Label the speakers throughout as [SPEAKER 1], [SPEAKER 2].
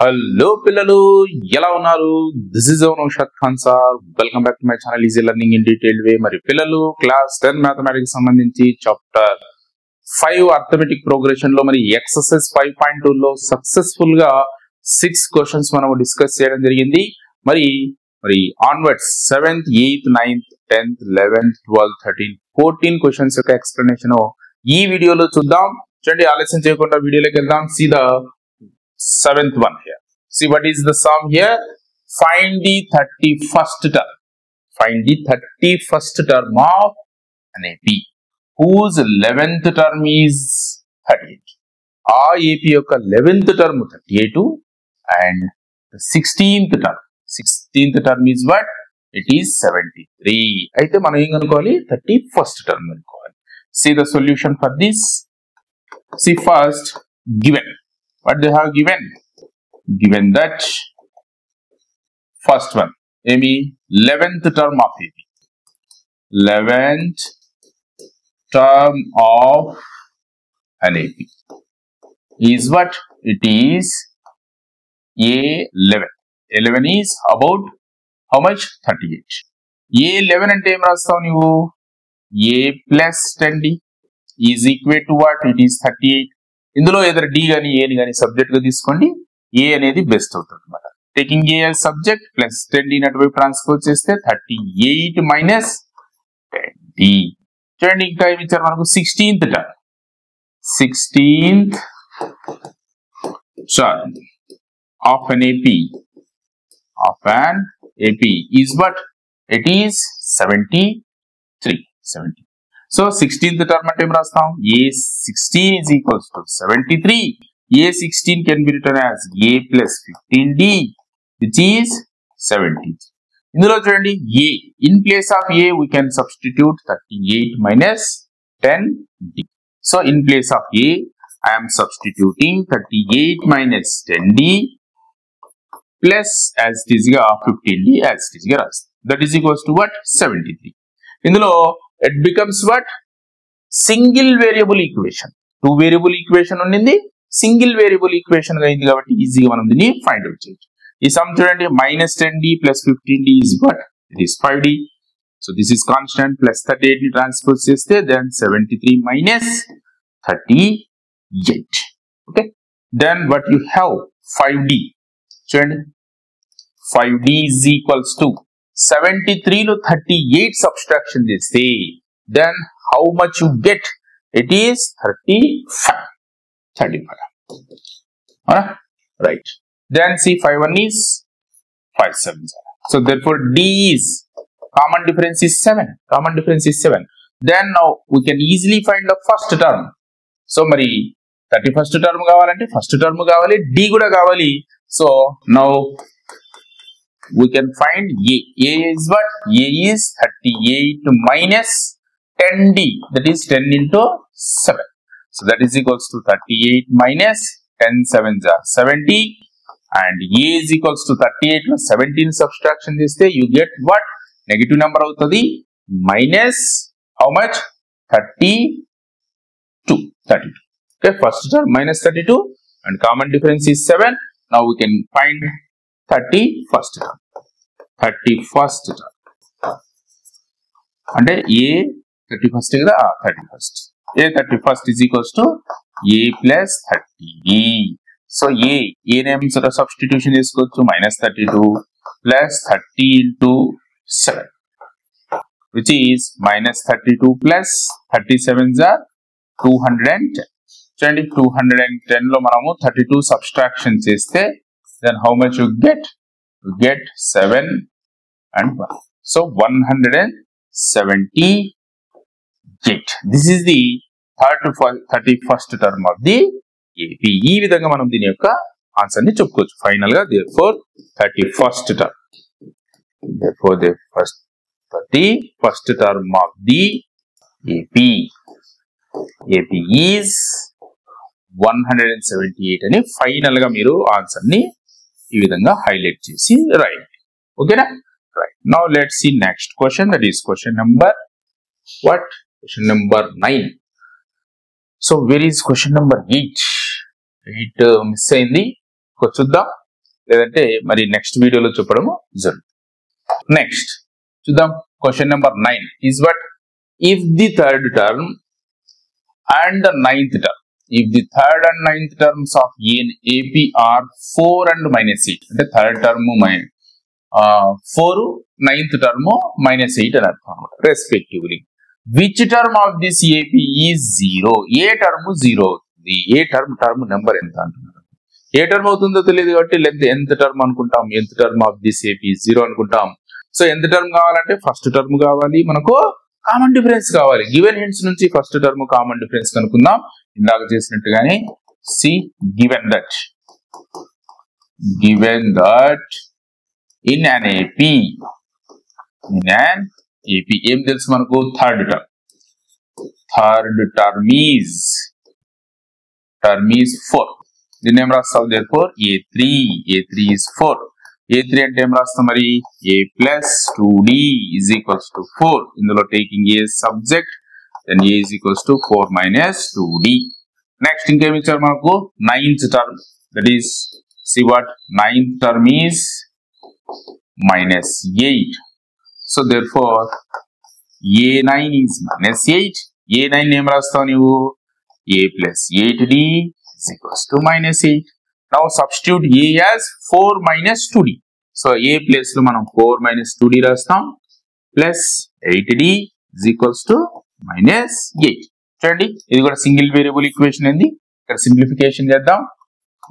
[SPEAKER 1] Hello పిల్లలు ఎలా ఉన్నారు? This is Naushad Khan sir. Welcome back to my channel easy learning in detailed way. మరి పిల్లలు క్లాస్ 10 మ్యాథమెటిక్స్ సంబంధించి చాప్టర్ 5 అర్థమెటిక్ ప్రోగ్రెషన్ లో మరి ఎక్సర్సైజ్ 5.2 లో సక్సెస్ఫుల్ గా 6 క్వశ్చన్స్ మనం డిస్కస్ చేయడం జరిగింది. మరి onwards 7th 8th 9th 10th 11th 12th 13th 14 questions యొక్క ఎక్స్ప్లెనేషన్ ఈ వీడియోలో చూద్దాం. చూడండి, ఆలస్యం చేయకుండా వీడియోలోకి వెళ్దాం. See the 7th one here. See what is the sum here? Find the 31st term. Find the 31st term of an AP whose 11th term is 38. ఆ AP యొక్క 11th term 38 and the 16th term is what? It is 73. అయితే మనం ఏం కనుక్కోవాలి? 31st term కనుక్కోవాలి. See the solution for this. See first given. What they have given? Given that first one, Amy, 11th term of AP. 11th term of an AP is what? It is A11. 11 is about how much? 38. A11 అంటే ఏం రాస్తావు నువ్వు? A plus 10D is equal to what? It is 38. ఇందులో ఏదైనా D కానీ ఏని కానీ subject గా తీసుకోండి. ఏ అనేది బెస్ట్ అవుతుంది అనమాట. Taking a as subject plus 10D అటువైపు ట్రాన్స్ఫర్ చేస్తే 38 మైనస్ 10D. చూడండి, ఇంకా ఏమి ఇచ్చారు మనకు? 16th term. 16th term of an AP is what? It is 73. 70. So 16th term అంటే ఏం రాస్తాం? A16 is equals to 73. A16 can be written as A plus 15D, which is 70. ఇందులో చూడండి, A in place of A we can substitute 38 minus 10D. So in place of A I am substituting 38 minus 10D plus as it is 15D as it is రాస్తాం. That is equals to what? 73. ఇందులో it becomes what? Single variable equation. 2 variable equation ఉండింది, single variable equation అయింది కాబట్టి ఈజీగా మనం దీన్ని find out చేయొచ్చు. ఈ సమ్ చూడండి, minus 10D plus 15D is what? It is 5D. So this is constant plus 38 ని ట్రాన్స్పోజ్ చేస్తే then 73 minus 38. Okay. Then what you have? 5D. చూడండి, 5D is equals to 73 లో 38 సబ్స్ట్రాక్షన్ చేస్తే then how much you get? It is 35. Right. Then see 5 1 is 5 7. So therefore D is common difference is 7. Then now we can easily find the first term. So మరి 31st term కావాలంటే first term కావాలి, D కూడా కావాలి. So now we can find A. A is what? A is 38 minus 10D. That is 10 into 7. So that is equals to 38 minus 10 7s are 70. And A is equals to 38 plus 17 subtraction చేస్తే you get what? Negative number అవుతుంది. Minus how much? 32. Okay, first term minus 32 and common difference is 7. Now we can find 31st term. 31st term అంటే A 31st కదా? 31st. A 31st is equals to A plus 30D. So A names substitution చేసుకోవచ్చు. minus 32 plus 30 into 7 which is minus 32 plus 37s are 210. చూడండి, 210 లో మనము 32 subtraction చేస్తే then how much you get? You get 7 and 1. So 178. This is the 31st term of the AP. ఈ విధంగా మనం దీని యొక్క ఆన్సర్ ని చెప్పుకోవచ్చు ఫైనల్ గా. therefore 31st term. Therefore the 31st term of the AP is 178 అని ఫైనల్ గా మీరు ఆన్సర్ ని ఈ విధంగా హైలైట్ చేసి రాయండి. ఓకేనా? Right. Now let's see next question. That is question number what? Question number 9. So where is question number 8? 8 miss అయింది. చూద్దాం. లేదంటే మరి నెక్స్ట్ వీడియోలో చెప్పడము జరుగుతుంది. నెక్స్ట్ చూద్దాం. Question number 9 is what? If the third term and the ninth term, if the third and ninth terms of AP are 4 and -8, అంటే third term 4, ninth term -8 అని అర్థం అనమాట respectively. Which term of this AP is 0? A term 0 అవుతుంది? ఏ term number ఎంత అంటున్నారు? ఏ term అవుతుందో తెలియదు కాబట్టి ఎంత టర్మ్ అనుకుంటాం? ఎంత టర్మ్ ఆఫ్ దిస్ AP 0 అనుకుంటాం. సో ఎంత టర్మ్ కావాలంటే ఫస్ట్ టర్మ్ కావాలి, మనకు కామన్ డిఫరెన్స్ కావాలి. గివెన్ హింట్స్ నుంచి ఫస్ట్ టర్మ్ కామన్ డిఫరెన్స్ కనుక్కుందాం. ఇందాక చేసినట్టుగానే see given that in an AP ఏం తెలుసు మనకు? Third term is 4. దీన్ని ఏం రాస్తాం? therefore A3 is 4. A3 అంటే ఏం రాస్తాం మరి? A plus 2D is equals to 4. ఇందులో taking A subject, then A is equals to 4 minus 2D. Next ఇంకేమి ఇచ్చారు మనకు? Ninth term, that is see what? Ninth term is -8. So therefore A9 is -8. A9 ఏం రాస్తావు నీవు? A plus 8D is equals to -8. Now substitute A as 4 minus 2D. So A place లో మనం 4 minus 2D రాస్తాం, plus 8D is equals to -8. చూడండి, ఇది కూడా single variable equation ఉంది. ఇక్కడ సింప్లిఫికేషన్ చేద్దాం.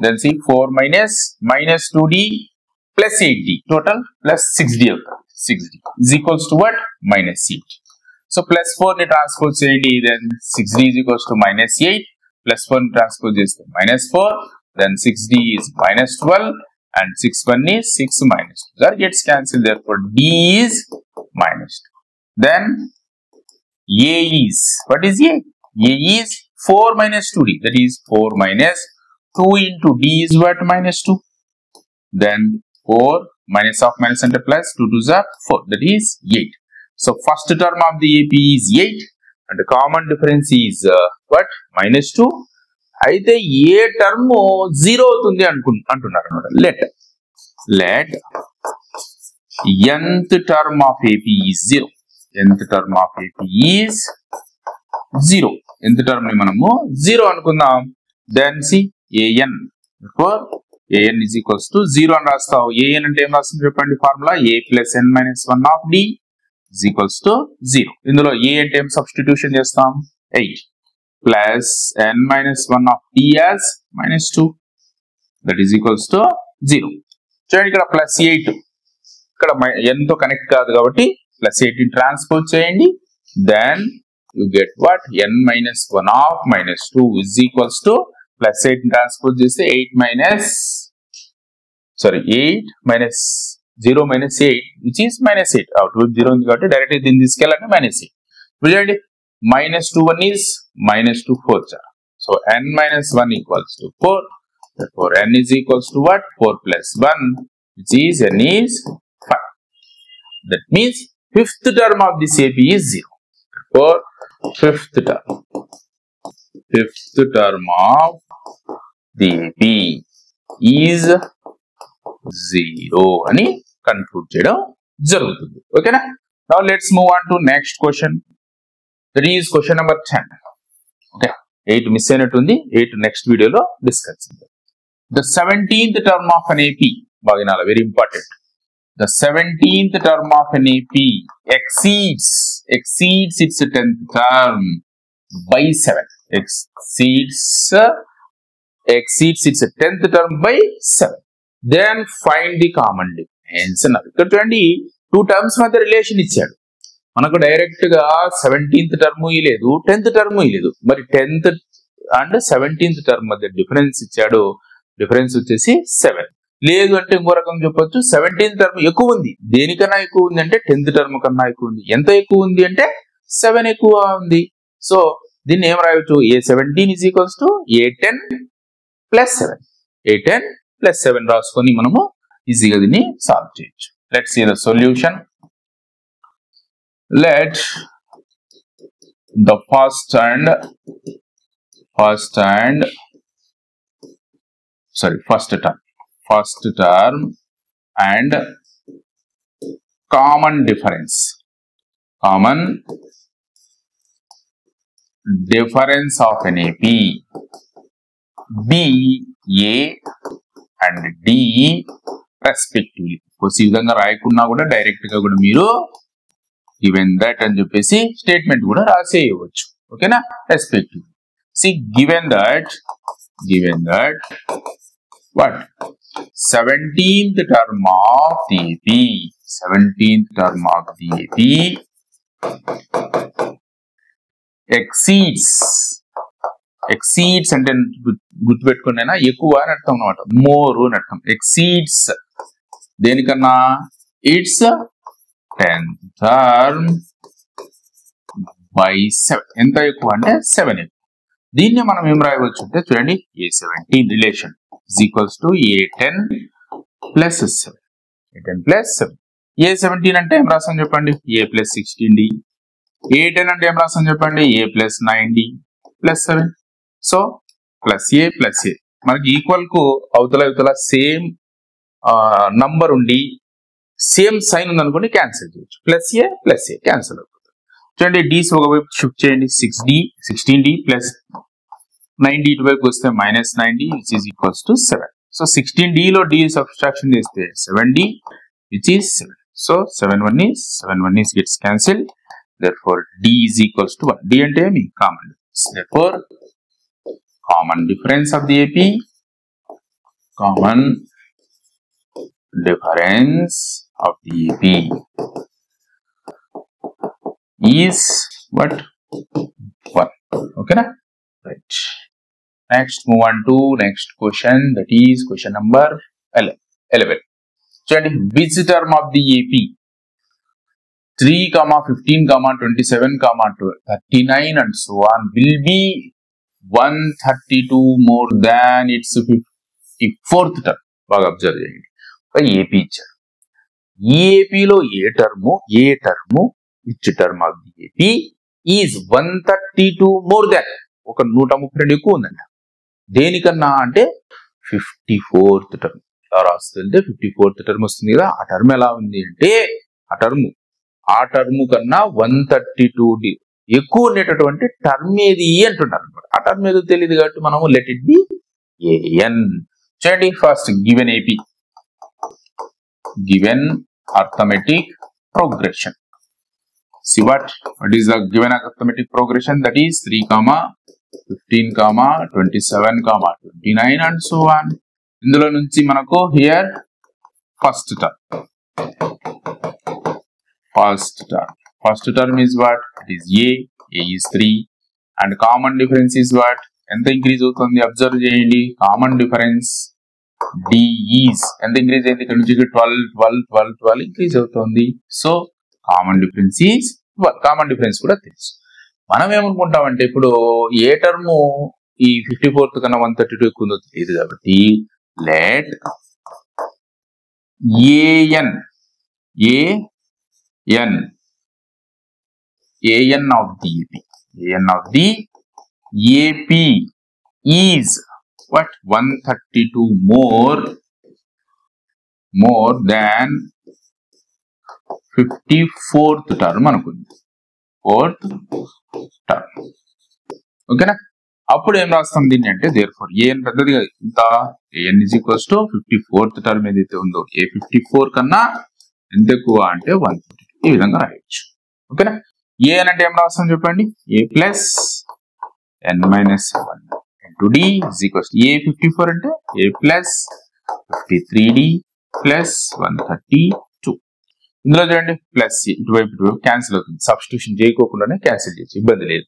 [SPEAKER 1] Then see 4 minus -2D plus 8D total plus 6D అవుతుంది. 6D is equals to what? -8. So plus 4 ని ట్రాన్స్పోజ్ చేయండి, then 6D is equals to -8. Plus 1 transpose చేస్తే -4. Then 6D is -12 and 6 1 is 6 minus 2. That gets cancelled. Therefore D is -2. Then A is, what is A? A is 4 minus 2D. That is 4 minus 2 into D is what? -2. Then 4 minus of minus and plus 2 2s are 4. That is 8. So first term of the AP is 8 and the common difference is what? -2. అయితే ఏ term 0 అవుతుంది అంటున్నారు అనమాట. Let nth term of AP is 0. nth term of AP is 0. nth term ని మనము 0 అనుకుందాం. Then see an, therefore an is equals to 0 అని రాస్తావు. an అంటే ఏం రాస్తుంది చెప్పండి? Formula A plus n minus 1 of D is equals to 0. ఇందులో A అంటే ఏం సబ్స్టిట్యూషన్ చేస్తాం? 8 plus n minus 1 of D as -2, that is equals to 0. చూడండి, ఇక్కడ ప్లస్ 8 ఇక్కడ n తో కనెక్ట్ కాదు కాబట్టి ప్లస్ 8 ని ట్రాన్స్పోజ్ చేయండి. Then you get what? n minus 1 of -2 is equals to plus 8 ని ట్రాన్స్పోజ్ చేస్తే 8 minus 0 minus 8 which is -8. Out 0 ఉంది కాబట్టి డైరెక్ట్ దీన్ని తీసుకెళ్ళండి -8. చూడండి, -2 1 is -2 4 jar. So n minus 1 equals to 4. Therefore n is equals to what? 4 plus 1, which is n is 5. That means fifth term of this AP is 0. Therefore fifth term of the AP is 0 అని conclude చేయడం జరుగుతుంది. ఓకేనా? Now let's move on to next question. That is question number 10. Okay, 8 miss అయినట్టుంది. 8 next వీడియోలో discuss చేద్దాం. The 17th term of an AP, బాగా very important. The 17th term of an AP exceeds its 10th term by 7. Exceeds its 10th term by 7. Then find the common difference. ఇక్కడ చూడండి, 2 terms మధ్య relation ఇచ్చాడు. మనకు direct గా 17th term లేదు, 10th term లేదు. మరి 10th అండ్ 17th టర్మ్ మధ్య డిఫరెన్స్ ఇచ్చాడు. డిఫరెన్స్ వచ్చేసి 7. లేదు అంటే ఇంకో రకం చెప్పొచ్చు, 17th టర్మ్ ఎక్కువ ఉంది. దేనికన్నా ఎక్కువ ఉంది అంటే 10th టర్మ్ కన్నా ఎక్కువ ఉంది. ఎంత ఎక్కువ ఉంది అంటే 7 ఎక్కువ ఉంది. సో దీన్ని ఏం రాయొచ్చు? A17 is equals to A10 plus 7. A10 plus 7 రాసుకొని మనము ఈజీగా దీన్ని సాల్వ్ చేయొచ్చు. Let's see the solution. Let the first term first term and common difference of an AP B, A and D respectively. ఈ విధంగా రాయకున్నా కూడా డైరెక్ట్ గా కూడా మీరు given that అని చెప్పేసి స్టేట్మెంట్ కూడా రాసేయవచ్చు. ఓకేనా? Respective. See, given that what 17th term of the AP, 17th term of the AP exceeds అంటే గుర్తుపెట్టుకున్నా ఎక్కువ అని అర్థం అన్నమాట, మోర్ అని అర్థం. ఎక్సీడ్స్ దేనికన్నా, ఇట్స్ 10th term by 7. ఎంత ఎక్కువ అంటే 7 ఎక్కువ. దీన్ని మనం ఏం రాయవచ్చు అంటే చూడండి, A17 relation is equals to A10 plus 7. A10 plus 7. A17 అంటే ఏం రాస్తాం చెప్పండి, A plus 16D. A10 అంటే ఏం రాస్తాం చెప్పండి, A plus 9D plus 7. So plus A plus A మనకి ఈక్వల్ కు అవతల సేమ్ నంబర్ ఉండి సేమ్ సైన్ ఉంది అనుకోండి, క్యాన్సిల్ చేయొచ్చు. Plus A plus A cancel అవుతుంది. చూడండి, డీస్ ఒకవైపు షిఫ్ట్ చేయండి. 16D ప్లస్ 9D ఇటువైపు వస్తే minus 9D which is equals to 7. So 16D లో D సబ్స్ట్రాక్షన్ చేస్తే 7D which is 7. So 7 1 is gets cancelled. Therefore D is equals to 1. D అంటే ఏమి, common difference. Therefore common difference of the AP, common difference of the AP is what, 1. Okay na? Right. Next, move on to next question, that is question number 11. So which term of the AP 3, 15, 27, 39 and so on will be 132 more than its 54th term. బాగా observe చేయండి. AP ఇచ్చారు. ఈ ఏపీలో ఏ term which term of the AP is 132 more than, ఒక 132 ఎక్కువ ఉందండి. దేనికన్నా అంటే 54th టర్మ్. ఎలా రాస్తుంటే 54th టర్మ్ వస్తుంది కదా. ఆ టర్మ్ ఎలా ఉంది అంటే ఆ టర్మ్ కన్నా 132 ఎక్కువ ఉండేటటువంటి టర్మ్ ఏది అంటున్నారు అనమాట. ఆ టర్మ్ ఏదో తెలియదు కాబట్టి మనము లెట్ ఇట్ బి ఏఎన్. చూడండి, first given AP, given arithmetic progression. See what is the given arithmetic progression, that is 3, 15, 27, 29 and so on. ఇందులో నుంచి మనకు here first term is what, it is A is 3 and common difference is what, ఎంత increase అవుతుంది observe చేయండి. Common difference D is ఎంత increase అయింది, ఇక్కడ నుంచి 12 ఇంక్రీజ్ అవుతుంది. So common difference is 1. Common difference కూడా తెలుసు. మనం ఏమనుకుంటామంటే ఇప్పుడు ఏ టర్మ్ ఈ 54th కన్నా 132 ఎక్కువ ఉందో తెలియదు కాబట్టి let AN of the AP is what, 132 more than 54th term అనుకుంది. 4th term. ఓకేనా? అప్పుడు ఏం రాస్తాం దీన్ని అంటే therefore AN పెద్దదిగా ఇంత AN is equals to 54th term ఏదైతే ఉందో A 54 కన్నా ఎంత ఎక్కువ అంటే 132. ఈ విధంగా రాయొచ్చు. ఓకేనా? AN అంటే ఏం రాస్తాం చెప్పండి, A plus n minus 1 into D is equals to A 54 అంటే A plus 53D plus 132. ఇందులో చూడండి ప్లస్ ఇటువైపు క్యాన్సిల్ అవుతుంది. సబ్స్టిట్యూషన్ చేయకోకుండానే క్యాన్సిల్ చేయొచ్చు, ఇబ్బంది లేదు.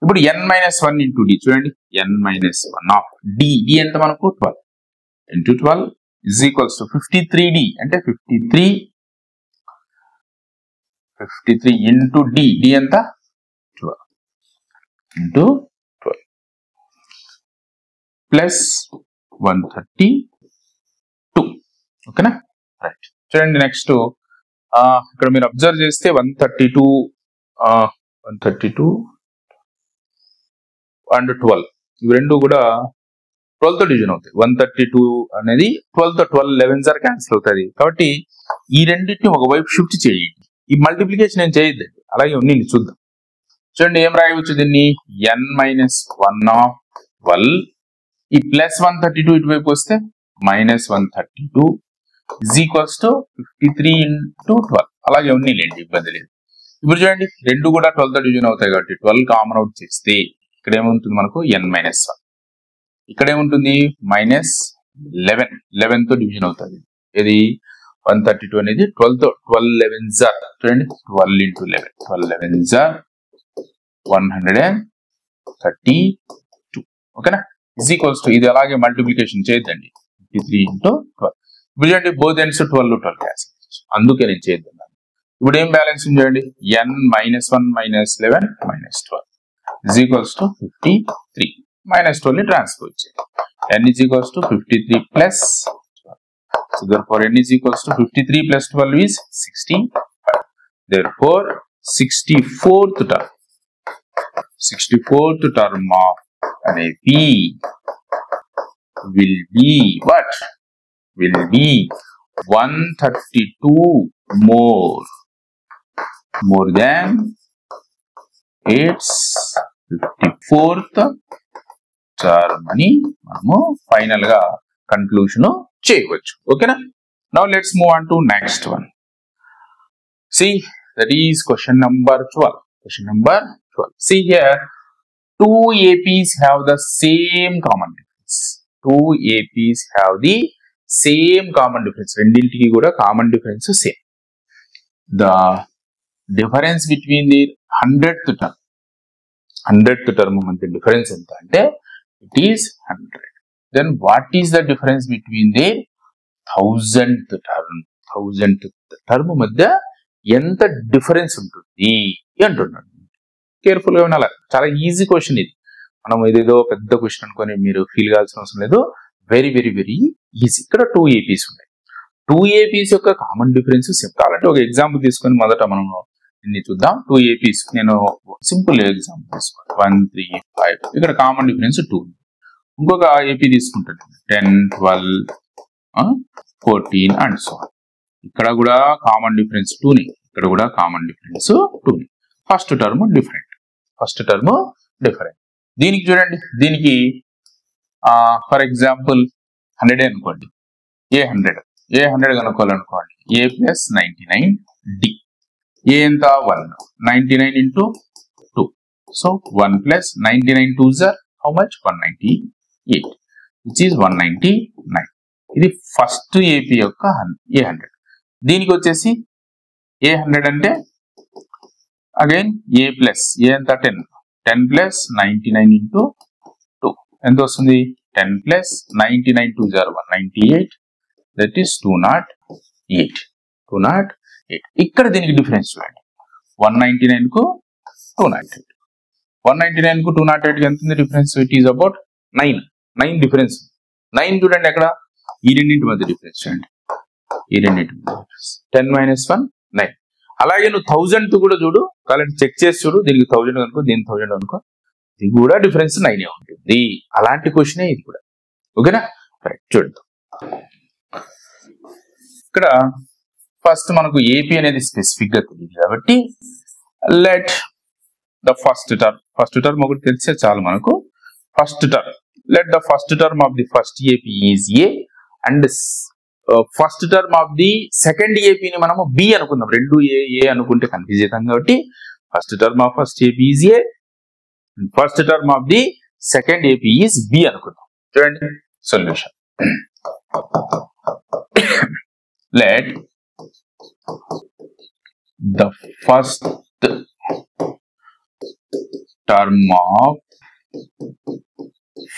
[SPEAKER 1] ఇప్పుడు n minus 1 into D చూడండి, n minus 1 of D ఎంత మనకు 12 into 12 is equals to 53D అంటే 53 into D ఎంత 12 into 12 plus 132. ఓకేనా? రైట్. చూడండి నెక్స్ట్ ఇక్కడ మీరు అబ్జర్వ్ చేస్తే 132 అండ్ 12 ఇవి రెండు కూడా 12 తో డివిజన్ అవుతాయి. 132 అనేది 12 తో 12 11 సార్ క్యాన్సిల్ అవుతుంది. కాబట్టి ఈ రెండింటిని ఒకవైపు షిఫ్ట్ చేయండి. ఈ మల్టిప్లికేషన్ ఏం చేయొద్దండి, అలాగే ఉంది చూద్దాం. చూడండి ఏం రాయవచ్చు దీన్ని, n-1/12 ఈ ప్లస్ 132 ఇటువైపు వస్తే -132 53 × 12 అలాగే ఉన్నీలేండి, ఇబ్బంది లేదు. ఇప్పుడు చూడండి రెండు కూడా 12 తో డివిజన్ అవుతాయి కాబట్టి 12 కామన్ అవుట్ చేస్తే ఇక్కడ ఏముంటుంది మనకు n-1, ఇక్కడ ఏముంటుంది -11 తో డివిజన్ అవుతుంది. ఇది 132 అనేది 12 తో 12 11s చూడండి 12 × 11 12 11s 132 ఓకేనా, ఇది అలాగే మల్టిప్లికేషన్ చేయొద్దండి 53 × 12. ఇప్పుడు చూడండి బోత్ ఎండ్స్ 12 క్యాన్సిల్, అందుకే నేను చేయొద్దాను. ఇప్పుడు ఏం బ్యాలెన్స్ చూడండి, n-1 - 11 -12 53 -12 ని ట్రాన్స్పోజ్ చేయండి. n = 53 + 12. So therefore n = 53 + 12 is 65. Therefore 64th term of NAP will be what? Will be 132 more than its 54th term అని మనము ఫైనల్ గా కన్క్లూషన్ చేయవచ్చు. ఓకేనా, now let's move on to next one. See, that is question number 12. See here, two APs have the same common difference. రెండింటికి కూడా common difference same. The difference between the 100th term మధ్య difference ఎంత అంటే it is 100. Then what is the difference between the 1000th term మధ్య ఎంత difference ఉంటుంది అంటున్నాడు. Careful గా వినాలి, చాలా ఈజీ క్వశ్చన్ ఇది. మనం ఇదేదో పెద్ద క్వశ్చన్ అనుకొని మీరు ఫీల్ కావాల్సిన అవసరం లేదు. Very very very easy. ఇక్కడ 2 APs ఉన్నాయి. 2 APs యొక్క కామన్ డిఫరెన్స్ సేమ్. కావాలంటే ఒక ఎగ్జాంపుల్ తీసుకొని మొదట మనం ఇన్ని చూద్దాం. 2 APs నేను సింపుల్ ఎగ్జాంపుల్ తీసుకోండి. 1 3 5 ఇక్కడ కామన్ డిఫరెన్స్ 2. ఇంకొక AP తీసుకుంటాను 10 12 14 అండ్ సో ఆన్. ఇక్కడ కూడా కామన్ డిఫరెన్స్ 2 ని, ఇక్కడ కూడా కామన్ డిఫరెన్స్ 2 ని. First term different. దీనికి చూడండి, దీనికి ఫర్ ఎగ్జాంపుల్ 100 అనుకోండి, ఏ 100 కనుక్కోవాలనుకోండి, a + 99 d. a ఎంత 1, 99 × 2. So 1 + 99 2s are how much? 198, which is 199. ఇది ఫస్ట్ AP యొక్క a100. దీనికి వచ్చేసి a100 అంటే అగైన్ a ఎంత 10 + 99 × 2 ఎంత వస్తుంది? 10 + 99 2s are 198, that is 208. ఇక్కడ దీనికి డిఫరెన్స్ చూడండి, 199 కు 208. 199 కు 208 ఎంత ఉంది difference? It is about 9 difference. 9 చూడండి ఎక్కడ, ఈ రెండింటి మధ్య డిఫరెన్స్ చూడండి, ఈ రెండింటి మధ్య డిఫరెన్స్ 10 - 1 9. అలాగే నువ్వు 1000 కూడా చూడు, కావాలంటే చెక్ చేసి చూడు. దీనికి 1000 అనుకో, దీనికి 1000 అనుకో, ఇది కూడా డిఫరెన్స్ 9 ఉంటుంది. అలాంటి క్వశ్చనే ఇది కూడా. ఓకేనా, రైట్. చూద్దాం ఇక్కడ ఫస్ట్ మనకు AP అనేది స్పెసిఫిక్ గా తెలియదు కాబట్టి లెట్ ద ఫస్ట్ టర్మ్ ఒకటి తెలిసే చాలు మనకు. Let the first term of the first AP is A and first term of the second AP ని మనము B అనుకుందాం. రెండు ఏ అనుకుంటే కన్ఫ్యూజ్ అవుతాం కాబట్టి first term of first AP is A, first term of the second AP is B అనుకుందాం. చూడండి solution. Let the first term of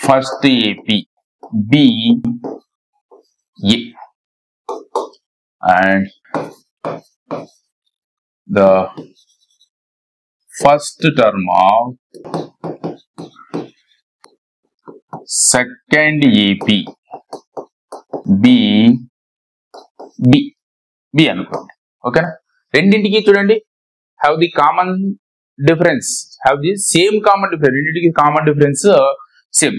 [SPEAKER 1] first AP be A and the first term of second AP be B అనుకోండి. ఓకేనా, రెండింటికి చూడండి have the common difference, have the same common difference. రెండింటికి common difference same.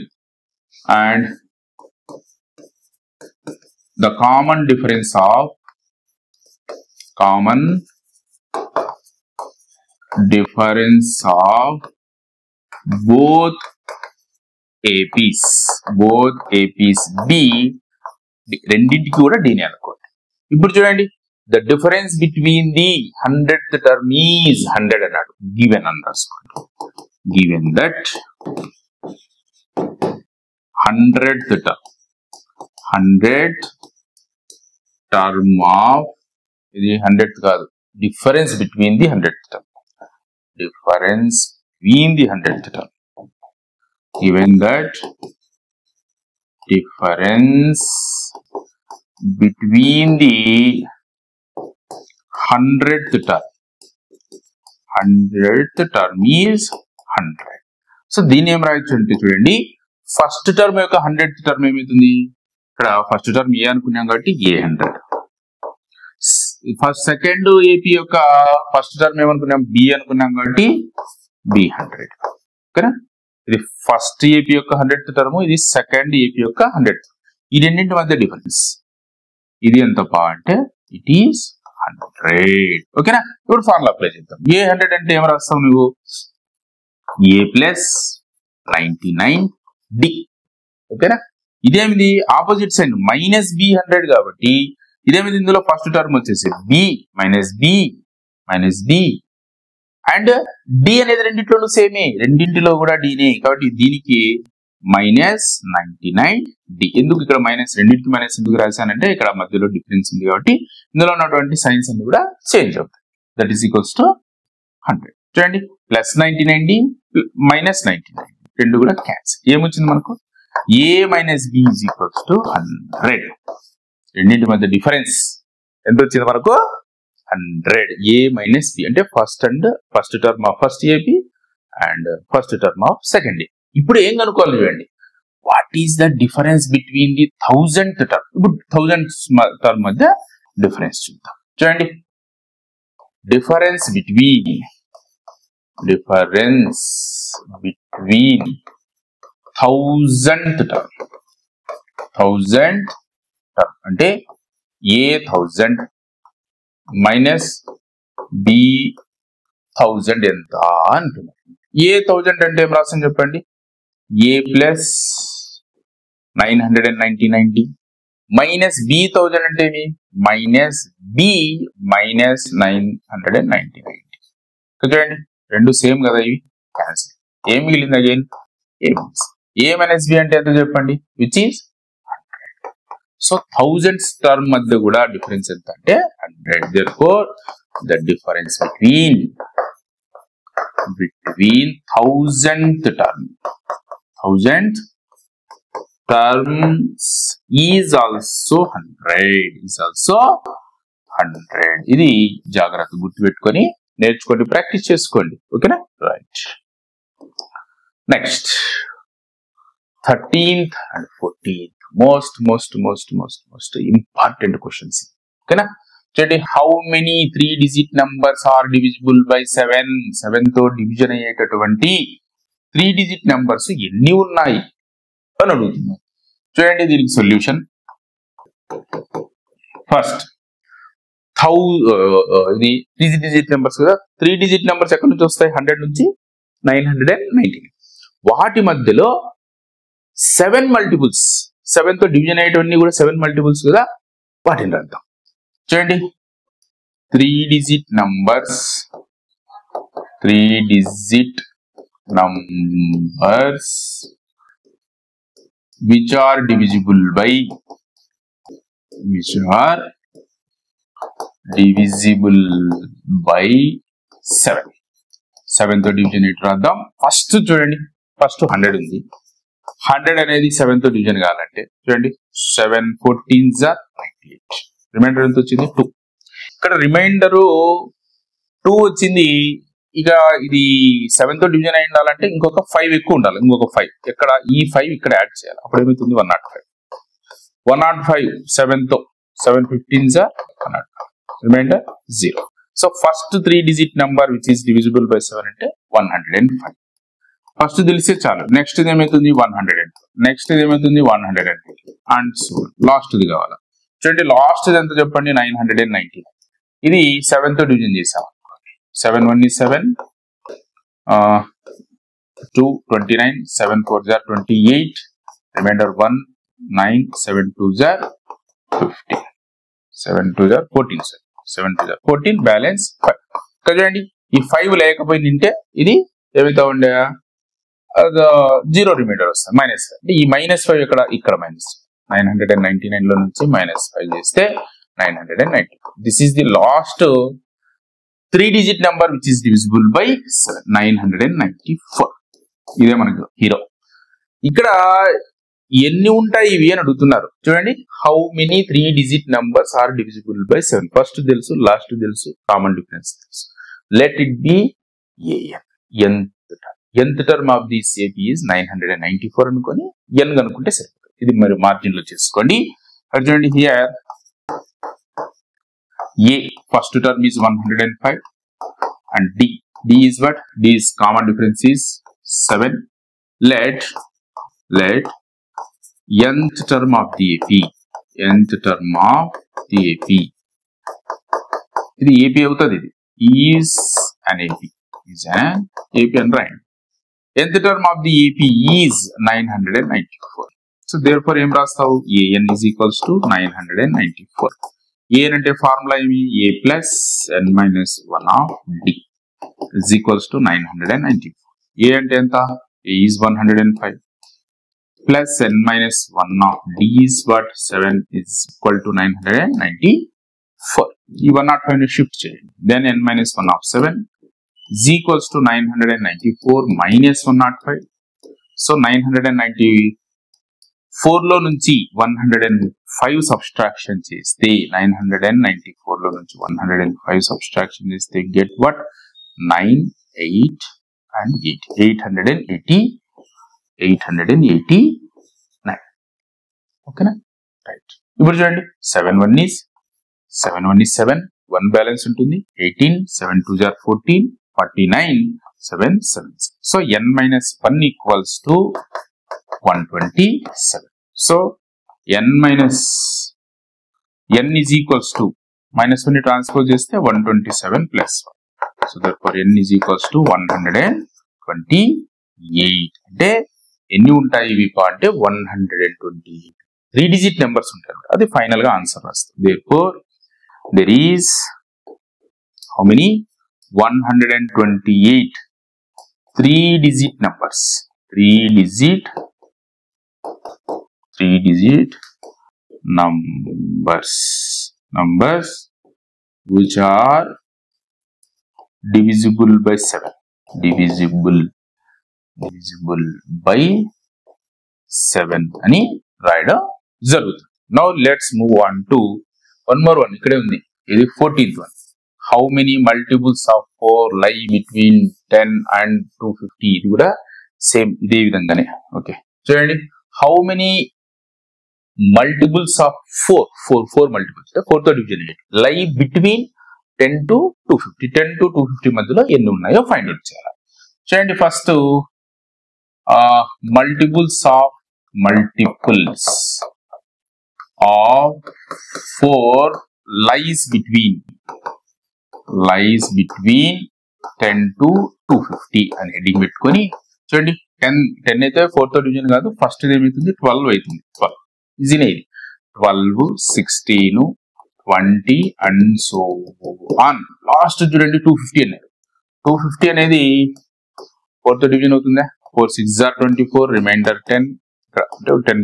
[SPEAKER 1] And the common difference of both APs B రెండింటికి కూడా D ని అనుకోండి. ఇప్పుడు చూడండి, the difference between the 100th term is 100 అన్నాడు. given underscore given that 100th term of ఇది 100th కాదు, difference between the 100th term, difference between the 100th term, given that difference between the 100th term is 100. So దీన్ని ఏం రాయొచ్చు అంటే చూడండి, first term యొక్క 100th term ఏమవుతుంది, ఇక్కడ ఫస్ట్ టర్మ్ ఏ అనుకున్నాం కాబట్టి A100, ఫస్ట్ సెకండ్ ఏపీ యొక్క ఫస్ట్ టర్మ్ ఏమనుకున్నాం బి అనుకున్నాం కాబట్టి B100. ఓకేనా, ఇది ఫస్ట్ ఏపీ యొక్క 100th టర్మ్, ఇది సెకండ్ ఏపీ యొక్క 100th. ఈ రెండింటి మధ్య డిఫరెన్స్ ఇది ఎంత అంటే ఇట్ ఈస్ 100. ఓకేనా, ఇప్పుడు ఫార్ములా అప్లై చేద్దాం. A100 అంటే ఏం రాస్తావు నువ్వు, A ప్లస్ 99D. ఓకేనా, ఇదేమిది ఆపోజిట్ సైన్ మైనస్ B100 కాబట్టి ఇదేమిది, ఇందులో ఫస్ట్ టర్మ్ వచ్చేసి B minus B and D అనేది రెండింటిలో సేమే, రెండింటిలో కూడా Dనే కాబట్టి దీనికి మైనస్ 99D. ఎందుకు ఇక్కడ మైనస్, రెండింటికి మైనస్ ఎందుకు రాశానంటే ఇక్కడ మధ్యలో డిఫరెన్స్ ఉంది కాబట్టి ఇందులో ఉన్నటువంటి సైన్స్ అన్ని కూడా చేంజ్ అవుతాయి. That is equals to 100. చూడండి, ప్లస్ 99D మైనస్ 99 రెండు కూడా క్యాన్సిల్. ఏమొచ్చింది మనకు, A minus B is equals to 100. రెండింటి మధ్య డిఫరెన్స్ ఎంత వచ్చింది మనకు, 100. A మైనస్ B అంటే first term of first AP and first term of second A. ఇప్పుడు ఏం కనుక్కోవాలి చూడండి, what is the difference between the 1000th term. ఇప్పుడు 1000th టర్మ్ మధ్య డిఫరెన్స్ చూద్దాం. చూడండి, డిఫరెన్స్ బిట్వీన్ 1000th టర్మ్ అంటే A1000 మైనస్ B1000 ఎంత అంటున్నాం. A1000 అంటే ఏం రాసాను చెప్పండి, A plus 999D minus B1000 అంటే ఏమి, మైనస్ B మైనస్ 999D. చూడండి, రెండు సేమ్ కదా, ఇవి క్యాన్సిల్. ఏం మిగిలింది అగైన్ A మైనస్ B అంటే ఎంత చెప్పండి, which is 100. So 1000th term మధ్య కూడా డిఫరెన్స్ ఎంత అంటే 100. Therefore the difference between 1000th terms is also 100. ఇది జాగ్రత్త గుర్తుపెట్టుకొని నేర్చుకోండి, ప్రాక్టీస్ చేసుకోండి. ఓకేనా, right. Next 13th and 14th most important questions. ఓకేనా, చూడండి, how many 3-digit numbers are divisible by 7? 7 తో డివిజన్ అయ్యేటటువంటి 3-digit numbers ఎన్ని ఉన్నాయి అని అడుగుతున్నాం. చూడండి, దీనికి సొల్యూషన్ ఫస్ట్ ఇది 3-digit numbers కదా, 3-digit numbers ఎక్కడి నుంచి వస్తాయి, 100 నుంచి 999. వాటి మధ్యలో 7 మల్టిపుల్స్, 7 తో డివిజన్ అయ్యేటవన్నీ కూడా 7 మల్టిపుల్స్ కదా, వాటిని రాద్దాం. చూడండి, 3-digit numbers which are divisible by 7. 7 తో డివిజన్ ఎటు రాద్దాం. ఫస్ట్ చూడండి, ఫస్ట్ 100 ఉంది. 100 అనేది 7 తో డివిజన్ కావాలంటే చూడండి, 7 14s are 98. రిమైండర్ ఎంత వచ్చింది, 2. ఇక్కడ రిమైండర్ 2 వచ్చింది. ఇక ఇది 7 తో డివిజన్ అయి ఉండాలంటే ఇంకొక 5 ఎక్కువ ఉండాలి, ఇంకొక 5 ఎక్కడ, ఈ 5 ఇక్కడ యాడ్ చేయాలి. అప్పుడు ఏమవుతుంది, 105. 105 7 తో 7 15s are 105. Reminder 0. So first 3-digit number which is divisible by 7 అంటే 105. ఫస్ట్ తెలిస్తే చాలు. నెక్స్ట్ ఏమవుతుంది 100, నెక్స్ట్ ఏమవుతుంది 102, అండ్ సో లాస్ట్ ది కావాలి. చూడండి లాస్ట్ ఎంత చెప్పండి 990. ఇది 7 తో డివిజన్ చేసాం. 7 1 is 7, 2 29, 7 4 are 28, remainder 1 9, 7 2 are 15, 7 2 are 14, 7 2 are 14, balance 5. చూడండి ఈ 5 లేకపోయింది అంటే ఇది ఏమైతే ఉండే 0 రిమైండర్ వస్తుంది -5. అంటే ఈ -5 ఇక్కడ మైనస్ 999 లో నుంచి -5 చేస్తే 990. This is the last 3-digit number which is divisible by 994. ఇదే మనకు హీరో. ఇక్కడ ఎన్ని ఉంటాయి ఇవి అని అడుగుతున్నారు. చూడండి how many 3-digit numbers are divisible by 7. First తెలుసు, లాస్ట్ తెలుసు, కామన్ డిఫరెన్స్ తెలుసు. Let it be nth term of this AP is 994 అనుకొని n కనుక్కుంటే సరిపోతుంది. ఇది మరి మార్జిన్ లో చేసుకోండి. చూడండి here A first term is 105 and D is what? D is common difference is 7. Let nth term of the AP ఇది AP అవుతుంది. ఇది is an AP and right. Nth term of the AP is 994. So therefore ఏం రాస్తావు? an is equals to 994. A అంటే formula ఏమి? A plus n minus 1 of D is equals to 994. A అంటే ఎంత? A is 105 plus n minus 1 of D is what? 7 is equal to 994. ఈ 105 ని shift చేయండి. Then n minus 1 of 7 is equals to 994 minus 105. So 994 లో నుంచి 105 subtraction చేస్తే 994 లో నుంచి 105 సబ్స్ట్రాక్షన్ చేస్తే గెట్ వాట్? 9 8 and 8 889. ఓకేనా? రైట్. ఇప్పుడు చూడండి 7 1 is 7, 1 బ్యాలెన్స్ ఉంటుంది. 18, 7 2 are 14, 49, 7 7. So n minus 1 equals to 127. So n is equals to -1 transpose చేస్తే 127 plus 1. So therefore n is equals to 128. అంటే ఎన్ని ఉంటాయి ఇవి అంటే 128 3-digit నెంబర్స్ ఉంటాయి. అది ఫైనల్ గా ఆన్సర్ వస్తుంది. therefore there is how many? 128 3-digit numbers. 3-digit numbers which are divisible by 7. Divisible by 7 అని రాయడం జరుగుతుంది. Now let's move on to one more one. ఇక్కడే ఉంది. ఇది 14th one. How many multiples of 4 lie between 10 and 250? ఇది కూడా same ఇదే విధంగానే. ఓకే చూడండి how many multiples of 4 multiples 4 తో division lie between 10 to 250. 10 to 250 మధ్యలో ఎన్ని ఉన్నాయో ఫైండ్ అవుట్ చేయాలి. చూడండి first multiples of 4 lies between 10 to 250 అని హెడ్డింగ్ పెట్టుకొని చూడండి 10 అయితే 4 తో డివిజన్ కాదు. ఫస్ట్ ఏమవుతుంది? 12 అవుతుంది. 12 ఈజీనే. ఇది 12, 16, 20 అండ్ సో ఆన్. లాస్ట్ చూడండి 250 అన్నారు. 250 అనేది 4 తో డివిజన్ అవుతుందా? 4 6 are 24, రిమైండర్ 10. 10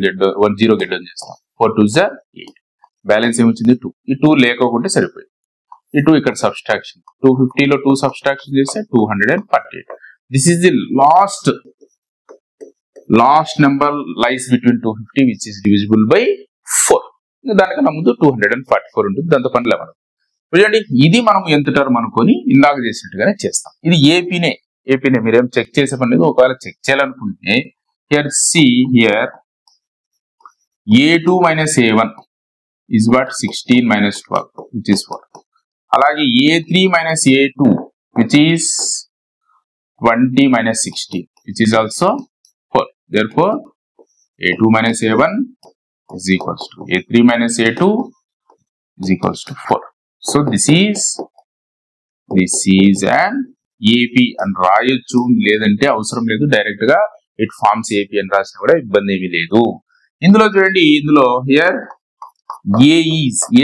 [SPEAKER 1] 0 గెట్ డౌన్ చేస్తాం. 4 2 are 8. బ్యాలెన్స్ ఏమొచ్చింది? 2. ఈ 2 లేకపోతే సరిపోయింది. ఈ 2 ఇక్కడ సబ్స్ట్రాక్షన్. 250 లో 2 సబ్స్ట్రాక్షన్ చేస్తే 248. This is the last number lies between 250 which is divisible by 4. దానికన్నా ముందు 244 ఉంటుంది. దాంతో పని లేవడం. చూడండి ఇది మనం nth టర్మ్ అనుకొని ఇందాక చేసినట్టుగానే చేస్తాం. ఇది ఏపీనే మీరేం చెక్ చేసే పని లేదు. ఒకవేళ చెక్ చేయాలనుకుంటే here see here a2 minus a1 is what? 16 minus 12 which is 4. అలాగే a3 minus a2 which is 20 minus 16 which is also 4. Therefore a2 minus a1 is equals to A3 minus A2 is equals to 4. So this is an AP అని రాయొచ్చు, లేదంటే అవసరం లేదు, direct గా it forms AP అని రాసినా కూడా ఇబ్బంది ఏమీ లేదు. ఇందులో చూడండి, ఇందులో హియర్ A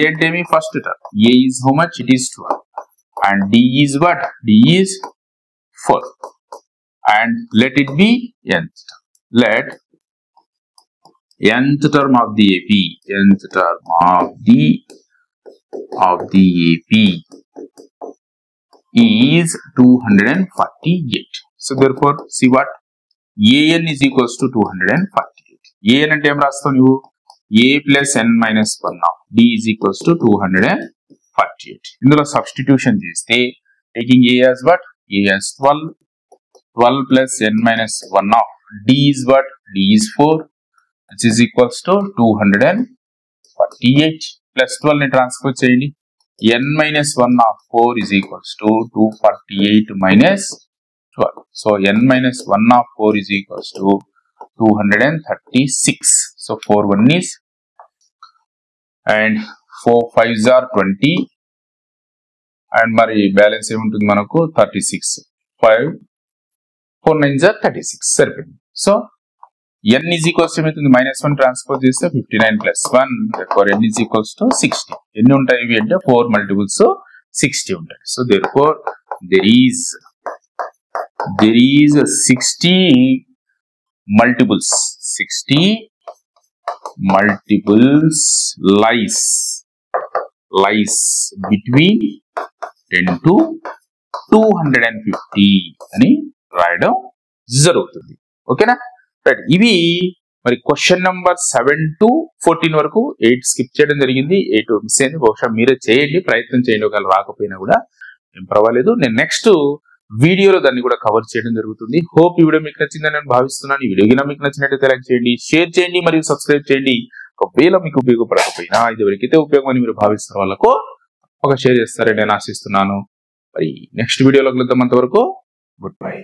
[SPEAKER 1] అంటే మీ first term, A is how much? It is 12 and D is what? D is 4 and let it be nth term. Let nth term of the AP is 248. So therefore see what? An is equals to 248. An అంటే ఏం రాస్తావు నువ్వు? A plus n minus 1 of D is equals to 248. ఇందులో substitution చేస్తే taking A as what? A as 12 plus n minus 1 of D is what? D is 4, which is equals to 248 plus 12 ని transfer చేయండి. n minus 1 of 4 is equals to 248 minus 12. So n minus 1 of 4 is equals to 236. So 4 1 is and 4 5s are 20 and మరి balance ఏముంటుంది మనకు 36. 5 4 9s are 36 సరిపోయింది. So n is equals to ఏమవుతుంది? -1 transpose చేస్తే 59 plus 1, therefore n is equals to 60. ఎన్ని ఉంటాయి ఇవి అంటే 4 multiples 60 ఉంటాయి. So therefore there is 60 multiples lies between 10 to 250 అని రాయడం జరుగుతుంది. ఓకేనా? రైట్. ఇవి మరి క్వశ్చన్ నెంబర్ 7 to 14 వరకు 8 స్కిప్ చేయడం జరిగింది. 8 మిస్ అయింది. బహుశా మీరే చేయండి, ప్రయత్నం చేయండి. ఒకవేళ రాకపోయినా కూడా ఏం పర్వాలేదు. నేను నెక్స్ట్ వీడియోలో దాన్ని కూడా కవర్ చేయడం జరుగుతుంది. హోప్ ఈ వీడియో మీకు నచ్చిందని నేను భావిస్తున్నాను. ఈ వీడియో మీకు నచ్చినట్లయితే లైక్ చేయండి, షేర్ చేయండి మరియు సబ్స్క్రైబ్ చేయండి. ఒకవేళ మీకు ఉపయోగపడకపోయినా, ఇది ఎవరికైతే ఉపయోగమని మీరు భావిస్తున్న వాళ్ళకు ఒక షేర్ చేస్తారని నేను ఆశిస్తున్నాను. మరి నెక్స్ట్ వీడియోలో కలుద్దాం. అంతవరకు గుడ్ బై.